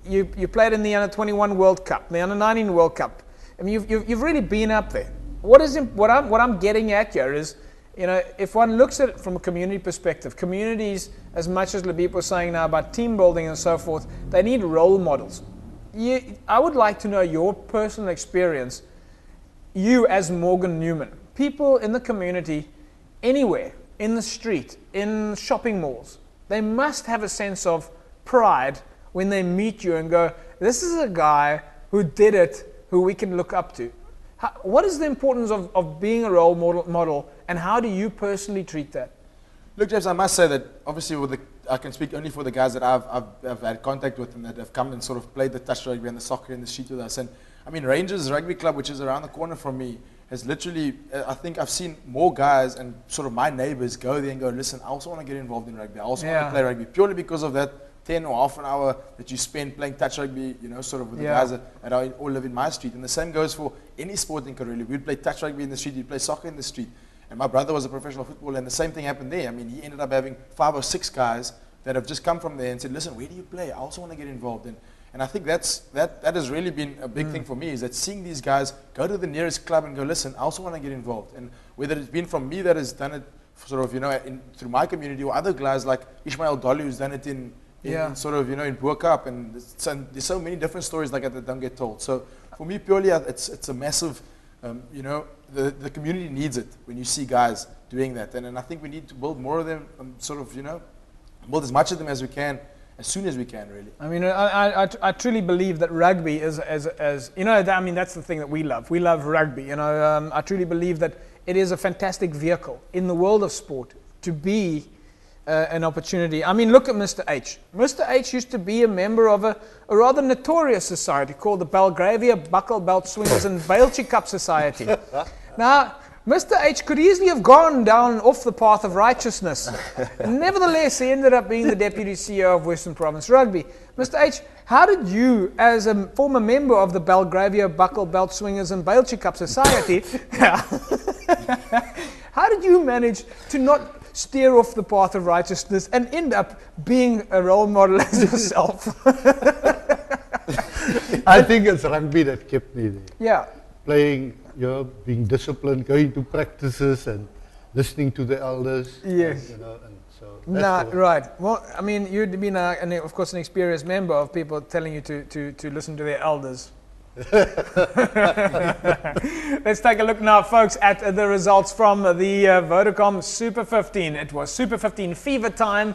Speaker 1: you played in the Under-21 World Cup, the Under-19 World Cup. I mean, you've really been up there. What I'm getting at here is, if one looks at it from a community perspective, communities, as much as Labeeb was saying now about team building and so forth, they need role models. I would like to know your personal experience, you as Morgan Newman, people in the community, anywhere, in the street, in shopping malls, they must have a sense of pride when they meet you and go, this is a guy who did it, who we can look up to. What is the importance of being a role model, and how do you personally treat that?
Speaker 2: Look, James, I must say that obviously I can speak only for the guys that I've had contact with and that have come and sort of played the touch rugby and the soccer in the street with us. And I mean, Rangers Rugby Club, which is around the corner from me, has literally, I think I've seen more guys and sort of my neighbors go there and go, listen, I also want to get involved in rugby. I also want to play rugby, purely because of that 10 or half an hour that you spend playing touch rugby, sort of with the guys that all live in my street. And the same goes for any sporting career. We'd play touch rugby in the street, you'd play soccer in the street. And my brother was a professional footballer, and the same thing happened there. I mean, he ended up having 5 or 6 guys that have just come from there and said, listen, where do you play? I also want to get involved. And I think that has really been a big thing for me, is that seeing these guys go to the nearest club and go, listen, I also want to get involved. And whether it's been from me that has done it sort of, through my community, or other guys like Ishmael Dolly, who's done it in in sort of, in Boer Cup, and there's so many different stories like that don't get told. So for me, purely, it's a massive, the community needs it when you see guys doing that, and I think we need to build more of them, build as much of them as we can, as soon as we can, really.
Speaker 1: I mean, I truly believe that rugby is, that's the thing that we love. We love rugby, I truly believe that it is a fantastic vehicle in the world of sport to be an opportunity. I mean, look at Mr. H. Mr. H used to be a member of a rather notorious society called the Belgravia Buckle Belt Swingers and Bailchi Cup Society. Now, Mr. H could easily have gone down off the path of righteousness. Nevertheless, he ended up being the Deputy CEO of Western Province Rugby. Mr. H, how did you, as a former member of the Belgravia Buckle Belt Swingers and Bailchi Cup Society, how did you manage to not steer off the path of righteousness and end up being a role model as yourself?
Speaker 4: I think it's rugby that kept me there.
Speaker 1: Yeah.
Speaker 4: Playing, being disciplined, going to practices and listening to the elders.
Speaker 1: Yes.
Speaker 4: And so that's
Speaker 1: right. Well, I mean, you'd been, of course, an experienced member of people telling you to listen to their elders. Let's take a look now, folks, at the results from the Vodacom Super 15. It was Super 15 fever time,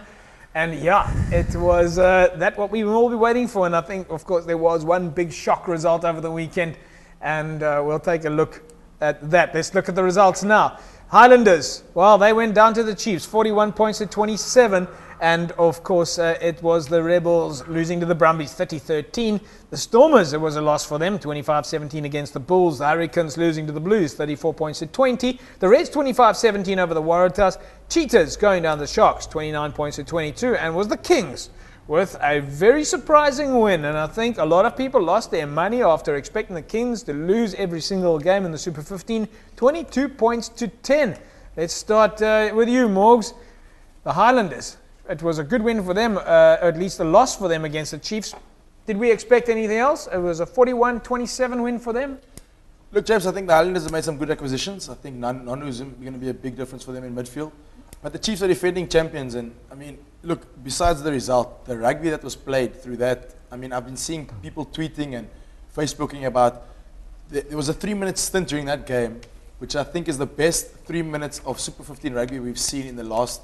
Speaker 1: and it was that what we will all be waiting for. And I think, of course, there was one big shock result over the weekend, and we'll take a look at that. Let's look at the results now. Highlanders, well, they went down to the Chiefs, 41 points to 27. And of course, it was the Rebels losing to the Brumbies, 30-13. The Stormers, it was a loss for them, 25-17 against the Bulls. The Hurricanes losing to the Blues, 34 points to 20. The Reds, 25-17 over the Waratahs. Cheetahs going down the Sharks, 29 points to 22. And was the Kings with a very surprising win. And I think a lot of people lost their money after expecting the Kings to lose every single game in the Super 15, 22 points to 10. Let's start with you, Morgs. The Highlanders. It was a good win for them, at least a loss for them against the Chiefs. Did we expect anything else? It was a 41-27 win for them.
Speaker 2: Look, James, I think the Highlanders have made some good acquisitions. I think Nonu is going to be a big difference for them in midfield. But the Chiefs are defending champions. And, I mean, look, besides the result, the rugby that was played through that, I mean, I've been seeing people tweeting and Facebooking about, there was a 3-minute stint during that game, which I think is the best 3 minutes of Super 15 rugby we've seen in the last,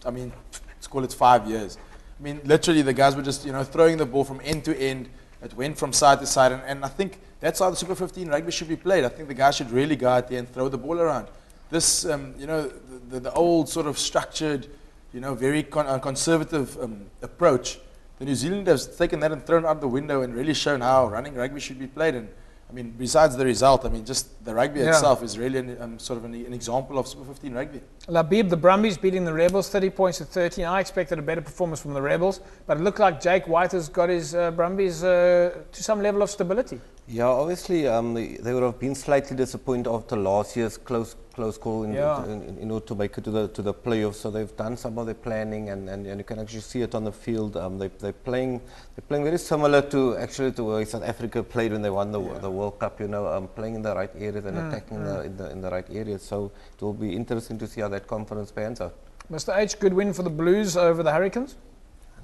Speaker 2: let's call it 5 years. I mean, literally, the guys were just, throwing the ball from end to end. It went from side to side, and I think that's how the Super 15 rugby should be played. I think the guys should really go out there and throw the ball around. This, the old sort of structured, very conservative approach, the New Zealanders have taken that and thrown out the window and really shown how running rugby should be played. And I mean, besides the result, I mean, just the rugby itself is really an example of Super 15 rugby.
Speaker 1: Labeeb, the Brumbies beating the Rebels 30 points to 13. I expected a better performance from the Rebels, but it looked like Jake White has got his Brumbies to some level of stability.
Speaker 3: Yeah, obviously they would have been slightly disappointed after last year's close call in order to make it to the playoffs. So they've done some of their planning, and you can actually see it on the field. They're playing very similar to where South Africa played when they won the World Cup. Playing in the right areas and attacking in the right areas. So it will be interesting to see how that conference pans out.
Speaker 1: Mr. H, good win for the Blues over the Hurricanes.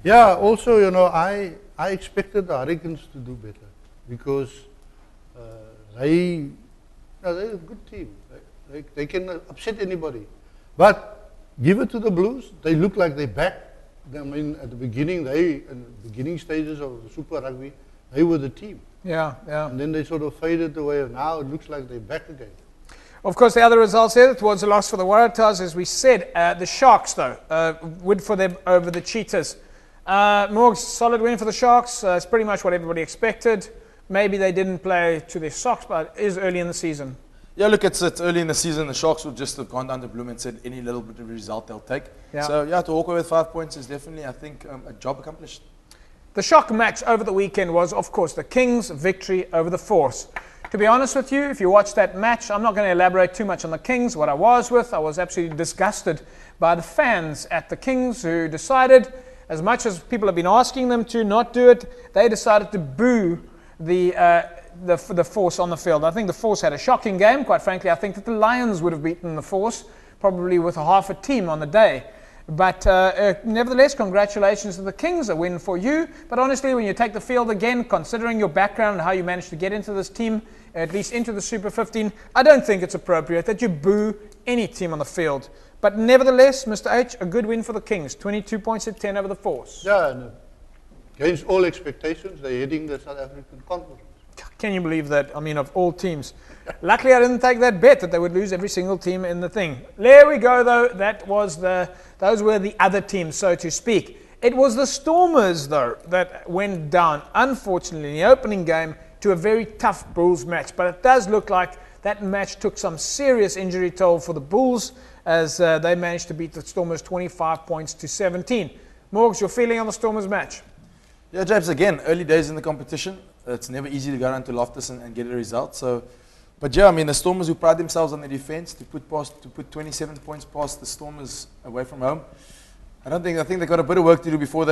Speaker 4: Yeah. Also, I expected the Hurricanes to do better because they're a good team. They can upset anybody. But give it to the Blues, they look like they're back. I mean, at the beginning, in the beginning stages of the Super Rugby, they were the team. Yeah. And then they sort of faded away, and now it looks like they're back again.
Speaker 1: Of course, the other results here, it was a loss for the Waratahs, as we said. The Sharks, though, would for them over the Cheetahs. Morgs, solid win for the Sharks. It's pretty much what everybody expected. Maybe they didn't play to their socks, but it is early in the season.
Speaker 2: Yeah, look, it's early in the season. The Sharks would just have gone down to Bloom and said any little bit of result they'll take. Yeah. So, to walk away with 5 points is definitely, I think, a job accomplished.
Speaker 1: The shock match over the weekend was, of course, the Kings' victory over the Force. To be honest with you, if you watch that match, I'm not going to elaborate too much on the Kings. What I was absolutely disgusted by the fans at the Kings who decided, as much as people have been asking them to not do it, they decided to boo the Force on the field. I think the Force had a shocking game. Quite frankly, I think that the Lions would have beaten the Force, probably with half a team on the day. But nevertheless, congratulations to the Kings, a win for you. But honestly, when you take the field again, considering your background and how you managed to get into this team, at least into the Super 15, I don't think it's appropriate that you boo any team on the field. But nevertheless, Mr. H, a good win for the Kings. 22 points at 10 over the Force.
Speaker 4: Yeah, and against all expectations, they're heading the South African Conference.
Speaker 1: Can you believe that? I mean, of all teams. Luckily, I didn't take that bet that they would lose every single team in the thing. There we go, though. Those were the other teams, so to speak. It was the Stormers, though, that went down, unfortunately, in the opening game to a very tough Bulls match. But it does look like that match took some serious injury toll for the Bulls as they managed to beat the Stormers 25 points to 17. Morgs, your feeling on the Stormers match?
Speaker 2: Yeah, James, again, early days in the competition. It's never easy to go down to Loftus and get a result. But yeah, I mean, the Stormers who pride themselves on their defense to put 27 points past the Stormers away from home. I think they've got a bit of work to do before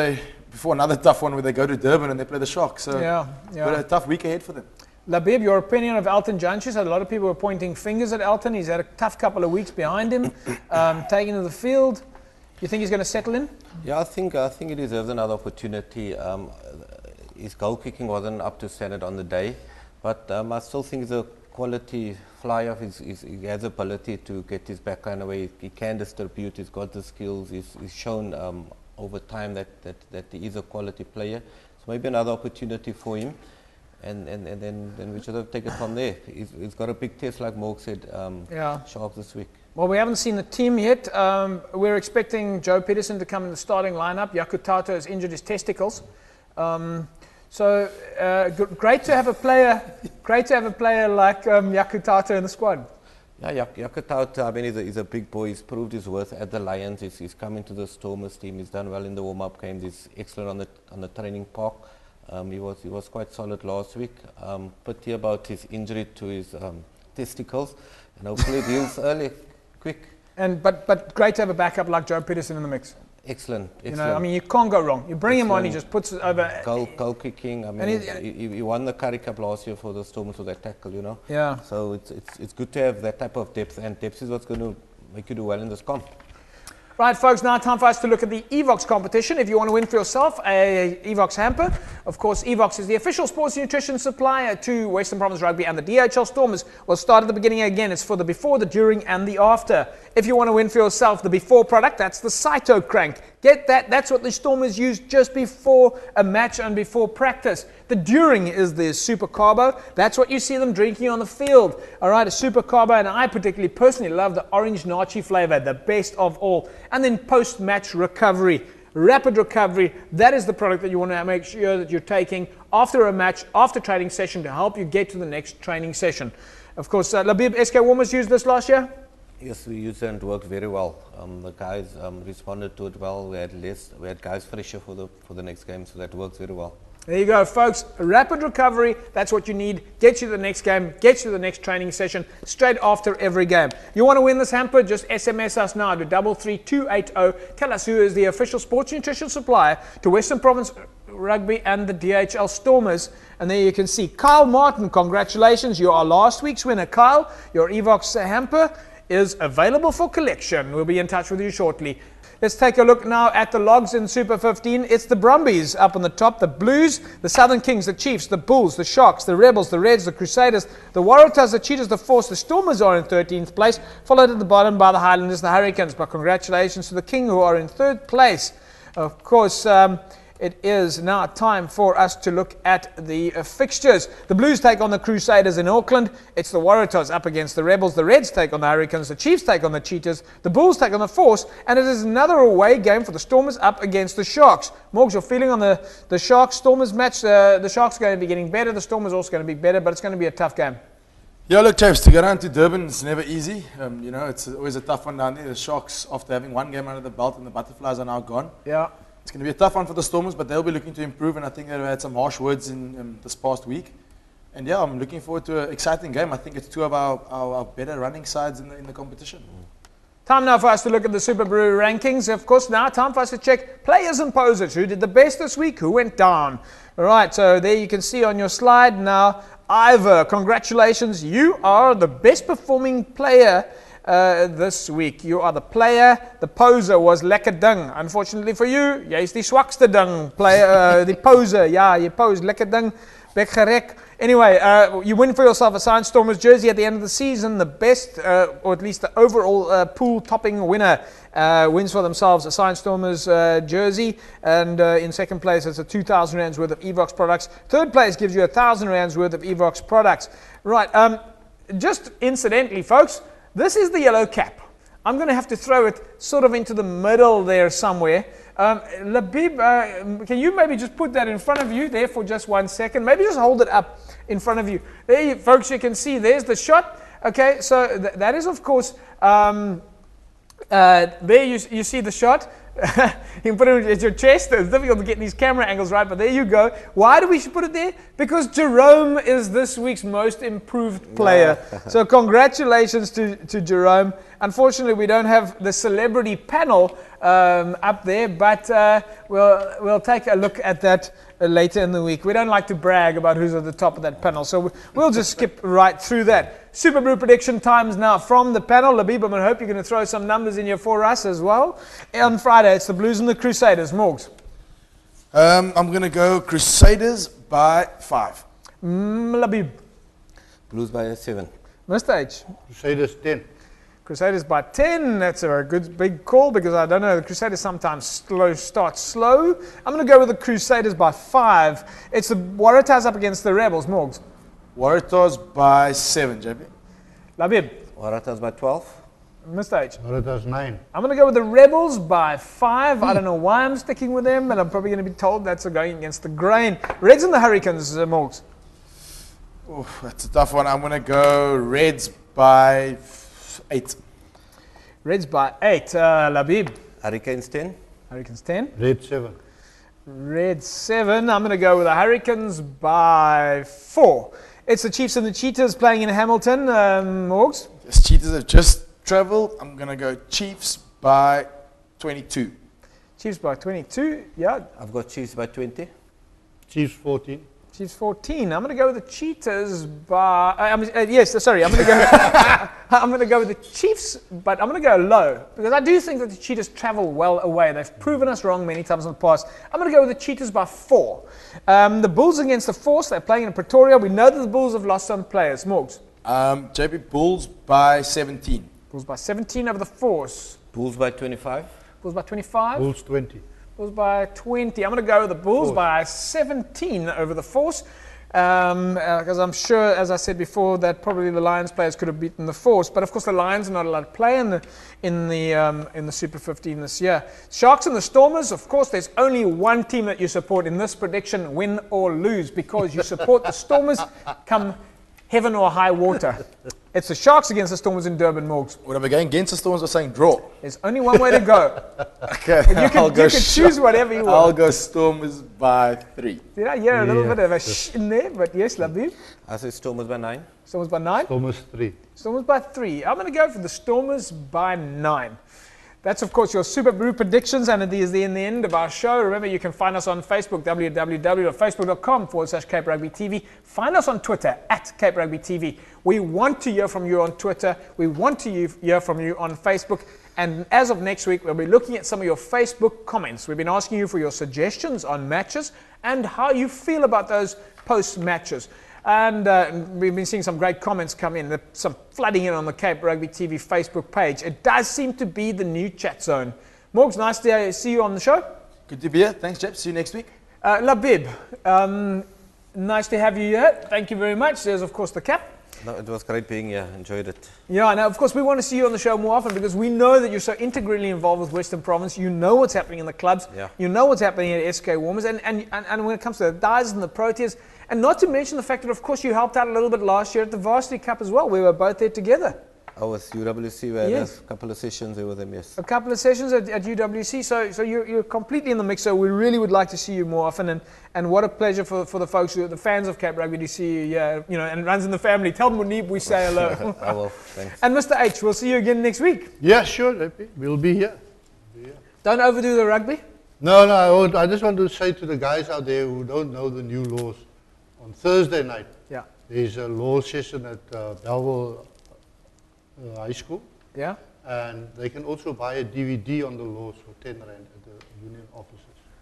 Speaker 2: another tough one where they go to Durban and they play the Sharks. So but a tough week ahead for them.
Speaker 1: Labeeb, your opinion of Elton Jantjies? A lot of people were pointing fingers at Elton. He's had a tough couple of weeks behind him, taking to the field. You think he's going to settle in?
Speaker 3: Yeah, I think he deserves another opportunity. His goal kicking wasn't up to standard on the day, but I still think he's a quality flyer. He has the ability to get his backhand away. He can distribute. He's got the skills. He's shown over time that he is a quality player. So maybe another opportunity for him, and then we should have taken it from there. He's got a big test, like Morg said, Sharks this week.
Speaker 1: Well, we haven't seen the team yet. We're expecting Joe Peterson to come in the starting lineup. Jaco Tauto has injured his testicles. So great to have a player. Great to have a player like Jaco Tauto in the squad.
Speaker 3: Yeah, Jaco Tauto, I mean, he's a big boy. He's proved his worth at the Lions. He's come into the Stormers team. He's done well in the warm-up games. He's excellent on the training park. He was quite solid last week. Pity about his injury to his testicles, and hopefully it heals early, quick.
Speaker 1: But great to have a backup like Joe Peterson in the mix.
Speaker 3: Excellent.
Speaker 1: You know, I mean, you can't go wrong. You bring him on, he just puts it over.
Speaker 3: Goal kicking. I mean, he won the Currie Cup last year for the Stormers with that tackle, you know.
Speaker 1: Yeah.
Speaker 3: So it's good to have that type of depth, and depth is what's going to make you do well in this comp.
Speaker 1: Right, folks, now time for us to look at the Evox competition. If you want to win for yourself a Evox hamper, of course, Evox is the official sports nutrition supplier to Western Province Rugby and the DHL Stormers. We'll start at the beginning again. It's for the before, the during, and the after. If you want to win for yourself the before product, that's the Cyto Crank. Get that. That's what the Stormers use just before a match and before practice. The during is the Super Carbo. That's what you see them drinking on the field. All right, a Super Carbo, and I particularly personally love the orange nachi flavor, the best of all. And then post-match recovery, rapid recovery. That is the product that you want to make sure that you're taking after a match, after training session, to help you get to the next training session. Of course, Labeeb, SK Warmers used this last year?
Speaker 3: Yes, we used it and it worked very well. The guys responded to it well. We had guys fresher for the next game, so that works very well.
Speaker 1: There you go, folks. Rapid recovery, that's what you need. Get you to the next game, get you to the next training session, straight after every game. You want to win this hamper? Just SMS us now to 33280. Tell us who is the official sports nutrition supplier to Western Province Rugby and the DHL Stormers. And there you can see Kyle Martin. Congratulations, you are last week's winner, Kyle. Your Evox hamper is available for collection. We'll be in touch with you shortly. Let's take a look now at the logs in Super 15. It's the Brumbies up on the top, the Blues, the Southern Kings, the Chiefs, the Bulls, the Sharks, the Rebels, the Reds, the Crusaders, the Waratahs, the Cheetahs, the Force, the Stormers are in 13th place, followed at the bottom by the Highlanders, the Hurricanes. But congratulations to the King, who are in 3rd place. Of course, it is now time for us to look at the fixtures. The Blues take on the Crusaders in Auckland. It's the Waratahs up against the Rebels. The Reds take on the Hurricanes. The Chiefs take on the Cheetahs. The Bulls take on the Force. And it is another away game for the Stormers up against the Sharks. Morgs, your feeling on the Sharks-Stormers match? The Sharks are going to be getting better. The Stormers are also going to be better, but it's going to be a tough game.
Speaker 2: Yeah, look, Chaps, to go down to Durban is never easy. You know, it's always a tough one down there. The Sharks, after having one game under the belt, and the Butterflies are now gone.
Speaker 1: Yeah.
Speaker 2: It's going to be a tough one for the Stormers, but they'll be looking to improve, and I think they've had some harsh words in this past week. And yeah, I'm looking forward to an exciting game. I think it's two of our better running sides in the competition.
Speaker 1: Time now for us to look at the Super Brew rankings. Of course, now time for us to check players and posers. Who did the best this week? Who went down? All right, so there you can see on your slide now, Ivor, congratulations. You are the best performing player this week. You are the player. The poser was lekker ding. Unfortunately for you, jy is die swakste ding. Player, the poser. Yeah, you pose lekker ding. Bek gerek. Anyway, you win for yourself a signed Stormers jersey at the end of the season. The best, or at least the overall pool topping winner wins for themselves a signed Stormers jersey. And in second place, it's a 2,000 rands worth of Evox products. Third place gives you 1,000 rands worth of Evox products. Right, just incidentally, folks, this is the yellow cap. I'm going to have to throw it sort of into the middle there somewhere. Labeeb, can you maybe just put that in front of you there for just 1 second? Maybe just hold it up in front of you. There, you, folks, you can see there's the shot. Okay, so that is, of course, there you see the shot. You can put it at your chest. It's difficult to get these camera angles right, but there you go. Why do we put it there? Because Jerome is this week's most improved player. So congratulations to Jerome. Unfortunately, we don't have the celebrity panel up there, but we'll take a look at that later in the week. We don't like to brag about who's at the top of that panel, so we'll just skip right through that. Super Brew prediction times now from the panel. Labeeb, I hope you're going to throw some numbers in here for us as well. On Friday, it's the Blues and the Crusaders. Morgs.
Speaker 2: I'm going to go Crusaders by 5.
Speaker 1: Labeeb.
Speaker 3: Blues by 7.
Speaker 1: Mr. H.
Speaker 4: Crusaders 10.
Speaker 1: Crusaders by 10. That's a good big call because I don't know. The Crusaders sometimes start slow. I'm going to go with the Crusaders by 5. It's the Waratahs up against the Rebels. Morgs.
Speaker 2: Waratahs by 7, JP.
Speaker 1: Labeeb.
Speaker 3: Waratahs by 12.
Speaker 1: Mr. H.
Speaker 4: Waratahs 9.
Speaker 1: I'm going to go with the Rebels by 5. I don't know why I'm sticking with them, and I'm probably going to be told that's going against the grain. Reds and the Hurricanes, Morgs.
Speaker 2: Oof, that's a tough one. I'm going to go Reds by 8.
Speaker 1: Reds by 8. Labeeb.
Speaker 3: Hurricanes 10.
Speaker 1: Hurricanes 10.
Speaker 4: Red 7.
Speaker 1: Red 7. I'm going to go with the Hurricanes by 4. It's the Chiefs and the Cheetahs playing in Hamilton. Morgs.
Speaker 2: Yes, Cheetahs have just traveled. I'm going to go Chiefs by 22.
Speaker 1: Chiefs by 22. Yeah.
Speaker 3: I've got Chiefs by 20.
Speaker 4: Chiefs 14.
Speaker 1: Chiefs 14. I'm going to go with the Cheetahs by. Yes, sorry. I'm going to go. I'm going to go with the Chiefs, but I'm going to go low because I do think that the Cheetahs travel well away. They've proven us wrong many times in the past. I'm going to go with the Cheetahs by 4. The Bulls against the Force. They're playing in Pretoria. We know that the Bulls have lost some players. Morgs.
Speaker 2: JP, Bulls by 17.
Speaker 1: Bulls by 17 over the Force.
Speaker 3: Bulls by 25.
Speaker 1: Bulls by 25.
Speaker 4: Bulls 20.
Speaker 1: Bulls by 20. I'm going to go with the Bulls by 17 over the Force. Because I'm sure, as I said before, that probably the Lions players could have beaten the Force. But of course, the Lions are not allowed to play in the Super 15 this year. Sharks and the Stormers, of course, there's only one team that you support in this prediction, win or lose, because you support the Stormers come heaven or high water. It's the Sharks against the Stormers in Durban, Morgs.
Speaker 2: What am I going against the Stormers or saying draw?
Speaker 1: There's only one way to go.
Speaker 2: Okay,
Speaker 1: You can choose whatever you want.
Speaker 2: I'll go Stormers by 3.
Speaker 1: Did I hear a little bit of a shh in there? But yes, Labeeb.
Speaker 3: I say Stormers by 9.
Speaker 1: Stormers by 9?
Speaker 4: Stormers 3.
Speaker 1: Stormers by 3. I'm going to go for the Stormers by 9. That's, of course, your Super Brew predictions, and it is the end of our show. Remember, you can find us on Facebook, www.facebook.com/Cape Rugby TV. Find us on Twitter, @Cape Rugby TV. We want to hear from you on Twitter. We want to hear from you on Facebook. And as of next week, we'll be looking at some of your Facebook comments. We've been asking you for your suggestions on matches and how you feel about those post-matches. And we've been seeing some great comments come in, some flooding in on the Cape Rugby TV Facebook page. It does seem to be the new chat zone. Morgs, nice to see you on the show.
Speaker 2: Good to be here. Thanks, Jep. See you next week.
Speaker 1: Labeeb, nice to have you here. Thank you very much. There's, of course, the cap.
Speaker 3: No, it was great being here. Enjoyed it.
Speaker 1: Yeah, now, of course, we want to see you on the show more often because we know that you're so integrally involved with Western Province. You know what's happening in the clubs.
Speaker 3: Yeah.
Speaker 1: You know what's happening at SK Warmers. And when it comes to the Dyes and the Proteas, and not to mention the fact that, of course, you helped out a little bit last year at the Varsity Cup as well. We were both there together.
Speaker 3: I was UWC. We had
Speaker 1: Yes.
Speaker 3: a couple of sessions there with them, yes.
Speaker 1: A couple of sessions at UWC, so you're completely in the mix. So we really would like to see you more often, and what a pleasure for the folks, the fans of Cape Rugby, to see you. And it runs in the family. Tell Munib we say hello.
Speaker 3: I will. Thanks.
Speaker 1: And Mr. H, we'll see you again next week.
Speaker 4: Yeah, sure, JP. We'll be here.
Speaker 1: Don't overdo the rugby.
Speaker 4: No, I just want to say to the guys out there who don't know the new laws, on Thursday night,
Speaker 1: Yeah.
Speaker 4: there's a law session at Belleville High School.
Speaker 1: Yeah.
Speaker 4: And they can also buy a DVD on the laws for 10 Rand at the union offices.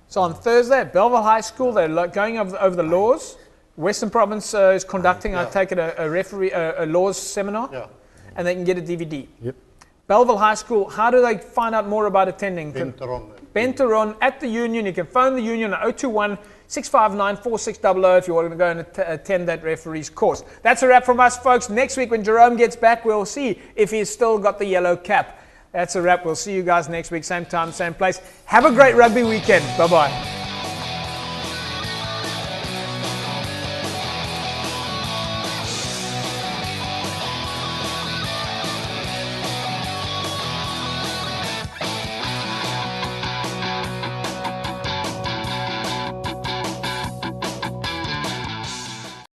Speaker 1: So on Thursday at Belleville High School, they're going over the laws. Western Province is conducting, I take it, a laws seminar, and they can get a DVD.
Speaker 4: Yep.
Speaker 1: Belleville High School, how do they find out more about attending?
Speaker 4: Benteron
Speaker 1: at the union. You can phone the union at 021-659-4600 if you want to go and attend that referee's course. That's a wrap from us, folks. Next week when Jerome gets back, we'll see if he's still got the yellow cap. That's a wrap. We'll see you guys next week, same time, same place. Have a great rugby weekend. Bye-bye.